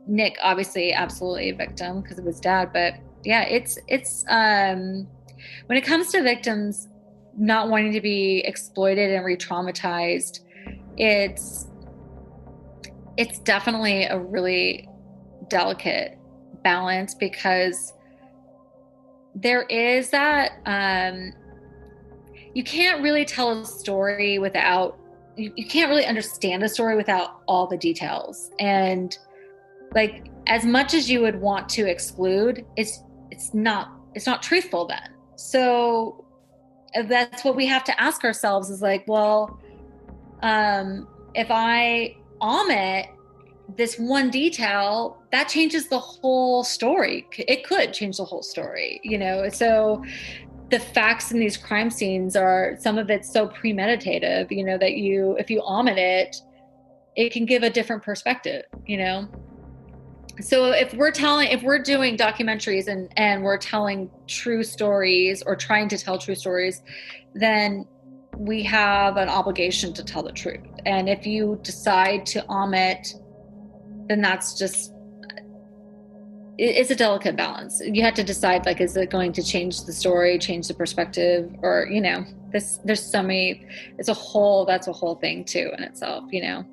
Nick, obviously, absolutely a victim because of his dad. But yeah, it's when it comes to victims not wanting to be exploited and re-traumatized, it's definitely a really delicate balance, because there is that you can't really tell a story without, you can't really understand a story without all the details. And like, as much as you would want to exclude, it's not truthful then. So that's what we have to ask ourselves, is like, well, if I omit this one detail, that changes the whole story. It could change the whole story, So the facts in these crime scenes are, some of it's so premeditative, that if you omit it, it can give a different perspective, So if we're doing documentaries and we're telling true stories or trying to tell true stories, then we have an obligation to tell the truth. And if you decide to omit, then that's just, it's a delicate balance. You have to decide, like, is it going to change the story, change the perspective, or, you know, there's so many, that's a whole thing too in itself, you know?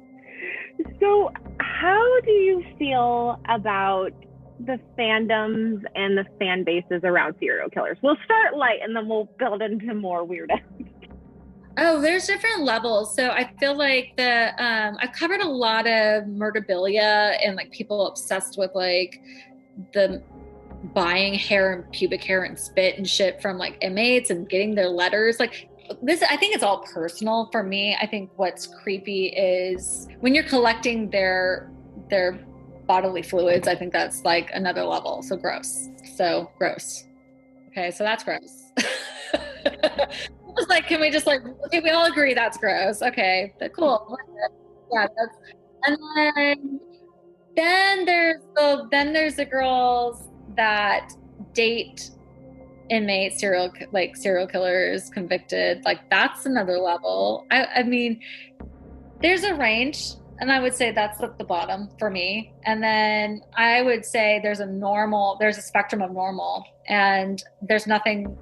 So how do you feel about the fandoms and the fan bases around serial killers? We'll start light and then we'll build into more weirdo. Oh, there's different levels. So I feel like I've covered a lot of murderabilia and like people obsessed with like the buying hair and pubic hair and spit and shit from like inmates and getting their letters. Like this, I think it's all personal for me. I think what's creepy is when you're collecting their bodily fluids. I think that's like another level. So gross. Okay, so that's gross. It's like, can we just like, okay, we all agree that's gross. Okay, cool. Yeah, and then there's the girls that date inmates, serial killers, convicted. Like that's another level. I mean, there's a range, and I would say that's at the bottom for me. And then I would say there's a spectrum of normal, and there's nothing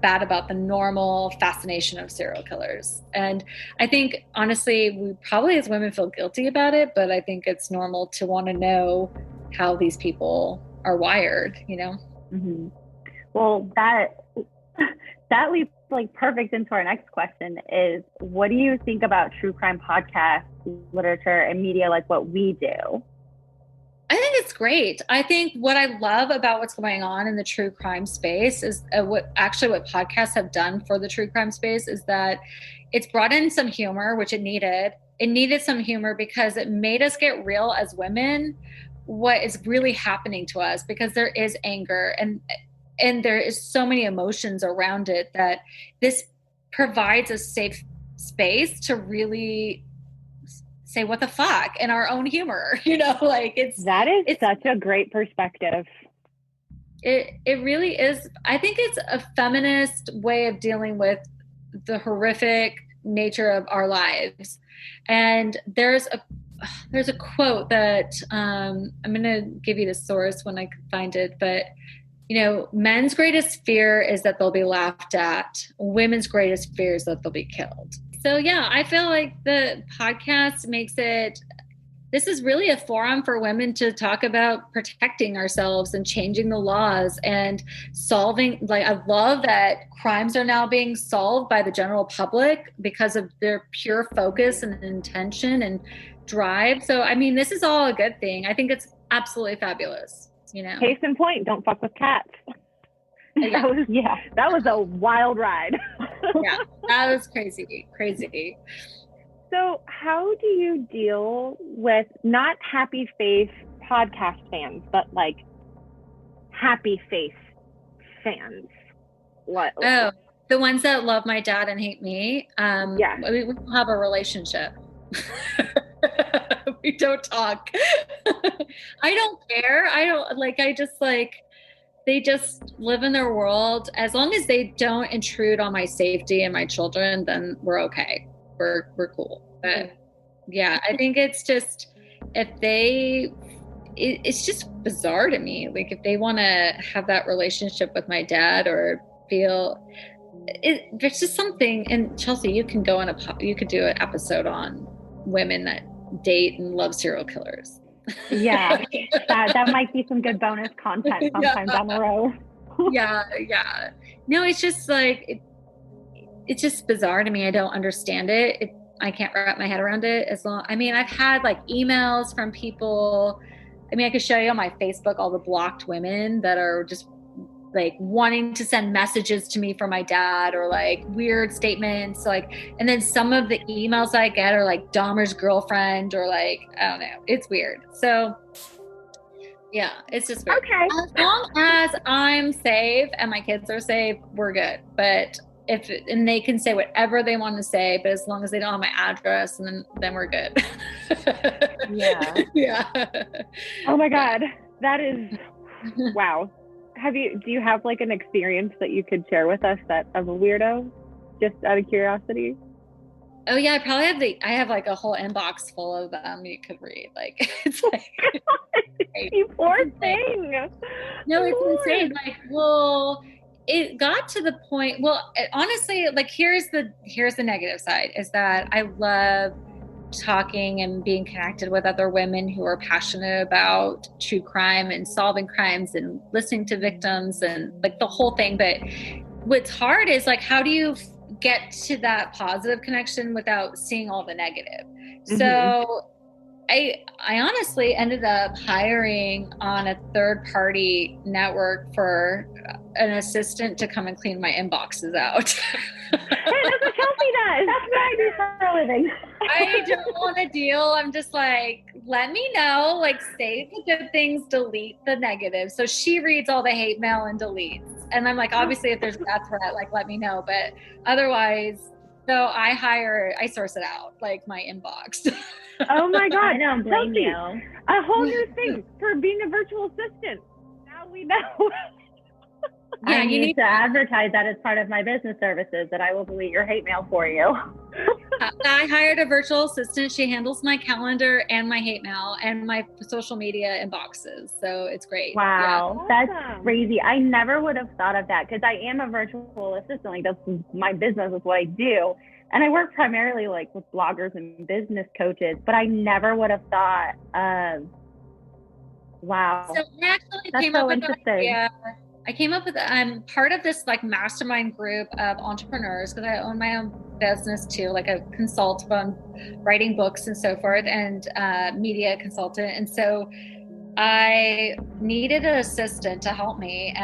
bad about the normal fascination of serial killers. And I think honestly, we probably as women feel guilty about it, but I think it's normal to want to know how these people are wired, you know? Mm-hmm. Well, that leads like perfect into our next question is, what do you think about true crime podcasts, literature, and media like what we do? I think it's great. I think what I love about what's going on in the true crime space is what podcasts have done for the true crime space is that it's brought in some humor, which it needed. It needed some humor because it made us get real as women, what is really happening to us, because there is anger and there is so many emotions around it that this provides a safe space to really say what the fuck in our own humor, you know, like it's such a great perspective. It really is. I think it's a feminist way of dealing with the horrific nature of our lives. And there's a quote that I'm going to give you the source when I can find it, but you know, men's greatest fear is that they'll be laughed at. Women's greatest fear is that they'll be killed. So yeah, I feel like the podcast this is really a forum for women to talk about protecting ourselves and changing the laws and solving, like, I love that crimes are now being solved by the general public because of their pure focus and intention and drive. So, I mean, this is all a good thing. I think it's absolutely fabulous, you know. Case in point, don't fuck with cats. That was a wild ride. Yeah, that was crazy. So how do you deal with not happy face podcast fans, but like happy face fans? What? Oh, the ones that love my dad and hate me. Yeah, we don't have a relationship. We don't talk. I don't care. They just live in their world. As long as they don't intrude on my safety and my children, then we're okay. We're cool. But yeah, I think it's just, it's just bizarre to me. Like if they want to have that relationship with my dad or feel there's just something. And Chelsea, you can go on you could do an episode on women that date and love serial killers. Yeah, that might be some good bonus content sometime down the road. Yeah. No, it's just like, it's just bizarre to me. I don't understand it. I can't wrap my head around it. I've had like emails from people. I mean, I could show you on my Facebook all the blocked women that are just like wanting to send messages to me from my dad or like weird statements. And then some of the emails I get are like Dahmer's girlfriend or like, I don't know. It's weird. So yeah, it's just weird. Okay. As long as I'm safe and my kids are safe, we're good. But and they can say whatever they want to say, but as long as they don't have my address, and then we're good. Yeah. Oh my God. That is, wow. Do you have like an experience that you could share with us of a weirdo? just out of curiosity? Oh yeah, I have like a whole inbox full of them you could read. Like it's like You poor thing. No, it's insane. Like, well, it got to the point, honestly, like here's the negative side is that I love talking and being connected with other women who are passionate about true crime and solving crimes and listening to victims and like the whole thing. But what's hard is like, how do you get to that positive connection without seeing all the negative? Mm-hmm. So I honestly ended up hiring on a third-party network for an assistant to come and clean my inboxes out. Hey, that's what Chelsea does. That's what I do for a living. I don't want a deal. I'm just like, let me know, like save the good things, delete the negative. So she reads all the hate mail and deletes. And I'm like, obviously if there's that threat, like let me know. But otherwise, so I source it out, like my inbox. Oh my God. I don't blame you. A whole new thing for being a virtual assistant. Now we know. Yeah, I need to advertise that as part of my business services, that I will delete your hate mail for you. I hired a virtual assistant. She handles my calendar and my hate mail and my social media inboxes. So it's great. Wow. Yeah. That's crazy. I never would have thought of that because I am a virtual assistant. Like that's my business, is what I do. And I work primarily like with bloggers and business coaches, but I never would have thought of, wow. So I actually came up with an idea. I came up with, I'm part of this like mastermind group of entrepreneurs because I own my own business too, like a consultant on writing books and so forth, and media consultant. And so I needed an assistant to help me.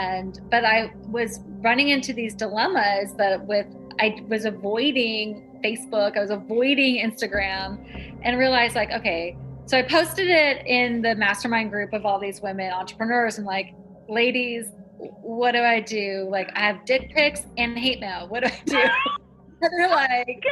But I was running into these dilemmas that I was avoiding Facebook, I was avoiding Instagram, and realized like, okay, so I posted it in the mastermind group of all these women entrepreneurs and like, ladies, what do I do? Like I have dick pics and hate mail. What do I do? And they're like,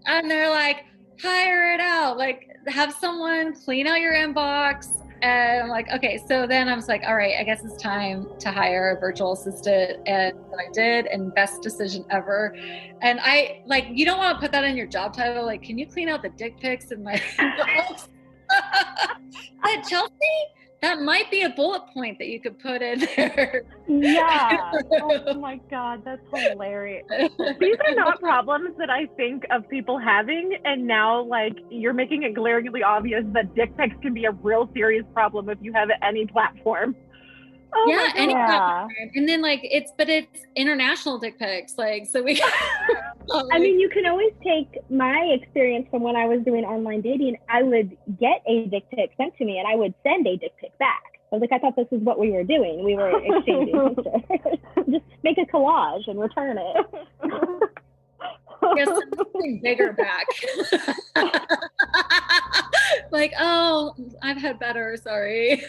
and they're like, hire it out. Like have someone clean out your inbox. And I'm like, okay. So then I was like, all right, I guess it's time to hire a virtual assistant. And I did, and best decision ever. And I like, you don't want to put that in your job title. Like, can you clean out the dick pics in my inbox? But Chelsea, that might be a bullet point that you could put in there. Yeah. Oh my God, that's hilarious. These are not problems that I think of people having, and now like you're making it glaringly obvious that dick pics can be a real serious problem if you have any platform. Oh yeah, any platform. And then like it's international dick pics, like so we. I mean, you can always take my experience from when I was doing online dating. I would get a dick pic sent to me, and I would send a dick pic back. I was like, I thought this is what we were doing. We were exchanging pictures. Just make a collage and return it. Get something bigger back. Like, oh, I've had better. Sorry.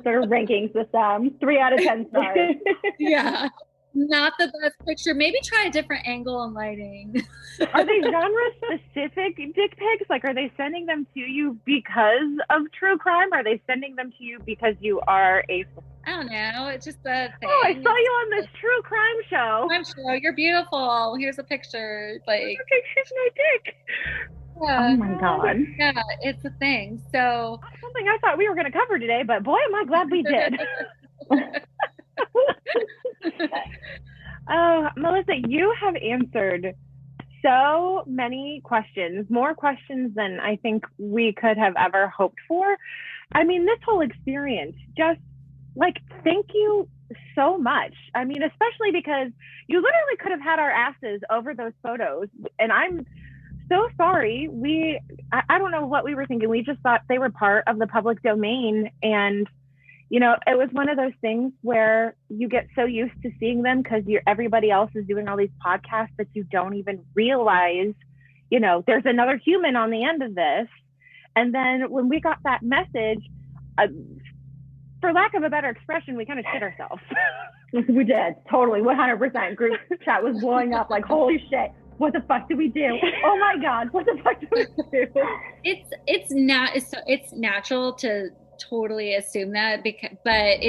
Sort of ranking system, 3 out of 10 stars. Yeah. Not the best picture. Maybe try a different angle and lighting. Are they genre-specific dick pics? Like, are they sending them to you because of true crime? Are they sending them to you because you are a... I don't know. It's just a thing. Oh, I saw you on this true crime show. Crime show. You're beautiful. Here's a picture. Like, here's my dick. Yeah. Oh my God. Yeah, it's a thing. So something I thought we were going to cover today, but boy, am I glad we did. Oh, Melissa, you have answered so many questions, more questions than I think we could have ever hoped for. I mean, this whole experience, just like, thank you so much. I mean, especially because you literally could have had our asses over those photos. And I'm so sorry. I don't know what we were thinking. We just thought they were part of the public domain. And you know, it was one of those things where you get so used to seeing them because everybody else is doing all these podcasts that you don't even realize, you know, there's another human on the end of this. And then when we got that message, for lack of a better expression, we kind of shit ourselves. We did. Totally. 100%. Group chat was blowing up like, holy shit. What the fuck did we do? Oh my God. What the fuck did we do? It's natural to totally assume that, but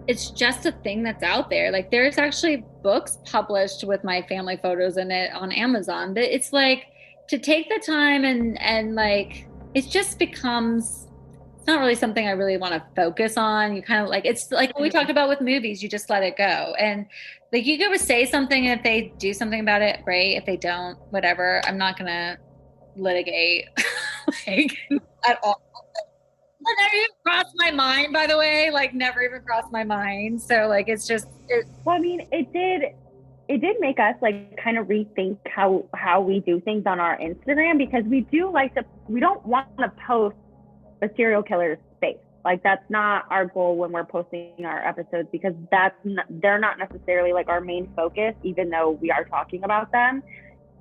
it's just a thing that's out there. Like there's actually books published with my family photos in it on Amazon. But it's like to take the time and like it just becomes, it's not really something I really want to focus on. You kind of like, it's like what we talked about with movies, you just let it go. And like you go say something, and if they do something about it, great. If they don't, whatever. I'm not gonna litigate like at all. That never even crossed my mind, by the way, like never even crossed my mind. So like, it's just, well, I mean, it did make us like kind of rethink how we do things on our Instagram, because we don't want to post a serial killer's face. Like that's not our goal when we're posting our episodes, because they're not necessarily like our main focus, even though we are talking about them.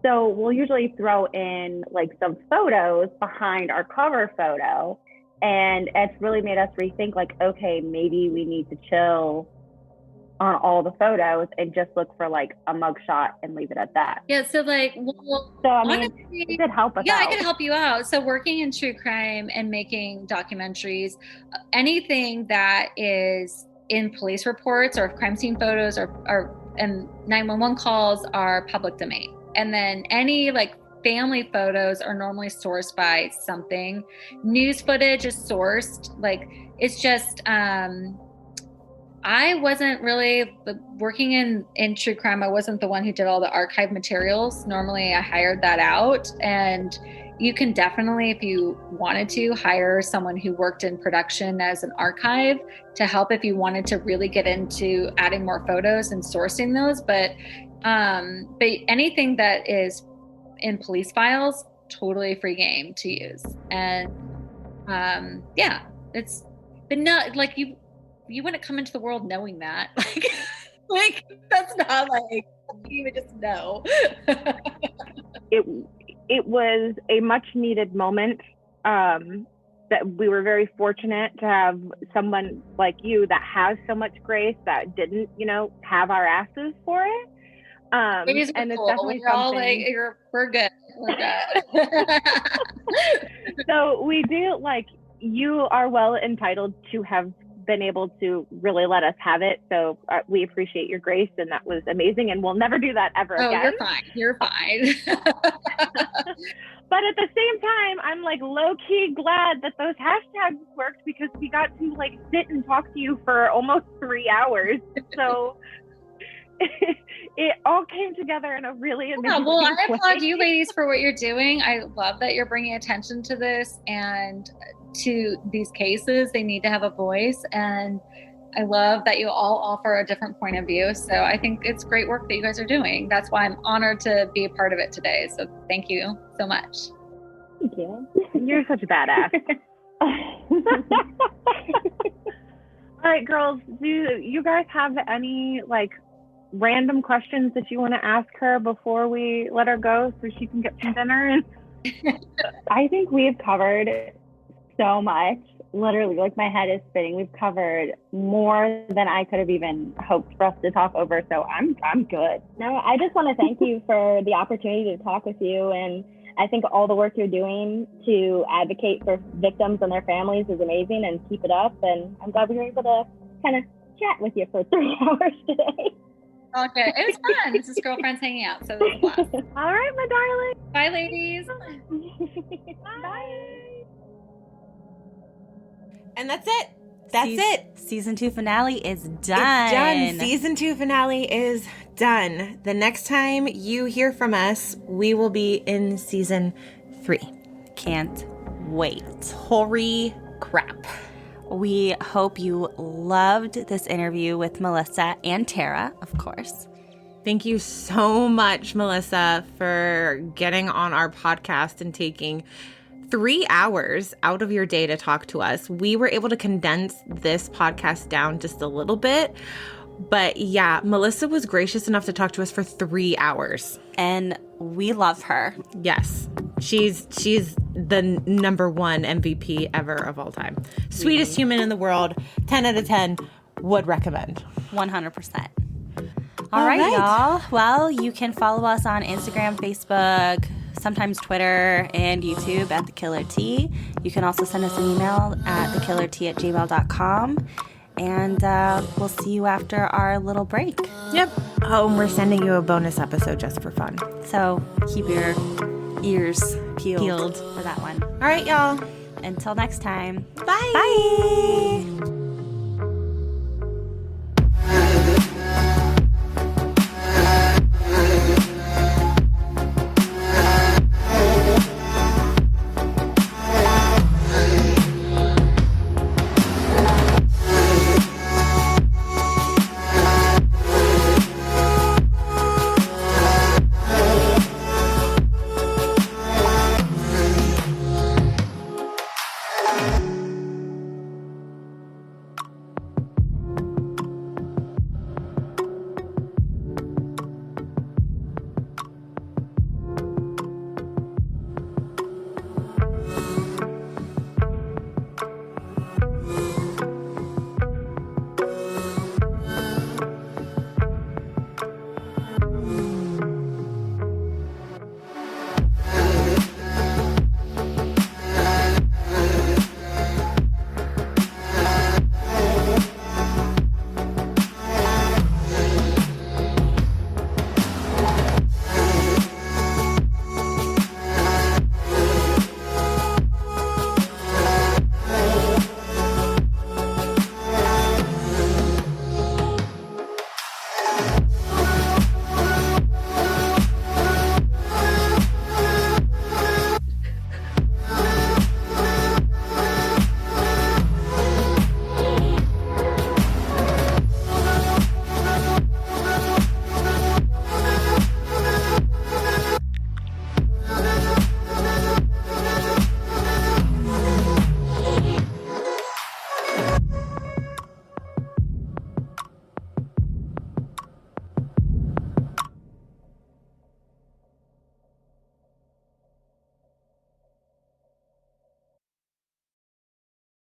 So we'll usually throw in like some photos behind our cover photo. And it's really made us rethink like, okay, maybe we need to chill on all the photos and just look for like a mugshot and leave it at that. Yeah. So like, so I mean, honestly, it could help us out. I could help you out. So working in true crime and making documentaries, anything that is in police reports or crime scene photos and 911 calls are public domain. And then any like family photos are normally sourced by something. News footage is sourced. Like it's just, I wasn't really working in true crime. I wasn't the one who did all the archive materials. Normally I hired that out, and you can definitely, if you wanted to, hire someone who worked in production as an archive to help if you wanted to really get into adding more photos and sourcing those. But anything that is in police files, totally free game to use. And it's been not like you wouldn't come into the world knowing that. Like that's not like you would just know. It was a much needed moment. That we were very fortunate to have someone like you that has so much grace that didn't, have our asses for it. And it's definitely we're all like, we're good. We're good. So we do, like, you are well entitled to have been able to really let us have it. So we appreciate your grace, and that was amazing. And we'll never do that ever again. You're fine. But at the same time, I'm like low key glad that those hashtags worked, because we got to like sit and talk to you for almost 3 hours. So it all came together in a really amazing way. I applaud you ladies for what you're doing. I love that you're bringing attention to this and to these cases. They need to have a voice, and I love that you all offer a different point of view. So I think it's great work that you guys are doing. That's why I'm honored to be a part of it today. So thank you so much. Thank you. You're such a badass. All right, girls, do you guys have any like random questions that you want to ask her before we let her go so she can get some dinner? I think we've covered so much. Literally, like my head is spinning. We've covered more than I could have even hoped for us to talk over. So I'm good. No, I just want to thank you for the opportunity to talk with you. And I think all the work you're doing to advocate for victims and their families is amazing, and keep it up. And I'm glad we were able to kind of chat with you for 3 hours today. Okay, it was fun. This is girlfriends hanging out, so it was a blast. All right, my darling. Bye, ladies. Bye. And that's it. That's it. Season 2 finale is done. It's done. Season 2 finale is done. The next time you hear from us, we will be in season 3. Can't wait. Holy crap. We hope you loved this interview with Melissa and Tara, of course. Thank you so much, Melissa, for getting on our podcast and taking 3 hours out of your day to talk to us. We were able to condense this podcast down just a little bit. But yeah, Melissa was gracious enough to talk to us for 3 hours. And we love her. Yes. She's the number 1 MVP ever of all time. Sweetest human in the world. 10 out of 10. Would recommend. 100%. All right, y'all. Well, you can follow us on Instagram, Facebook, sometimes Twitter, and YouTube at The Killer T. You can also send us an email at thekillert@gmail.com. And we'll see you after our little break. Yep. Oh, and we're sending you a bonus episode just for fun. So keep your ears peeled for that one. All right, y'all. Until next time. Bye. Bye.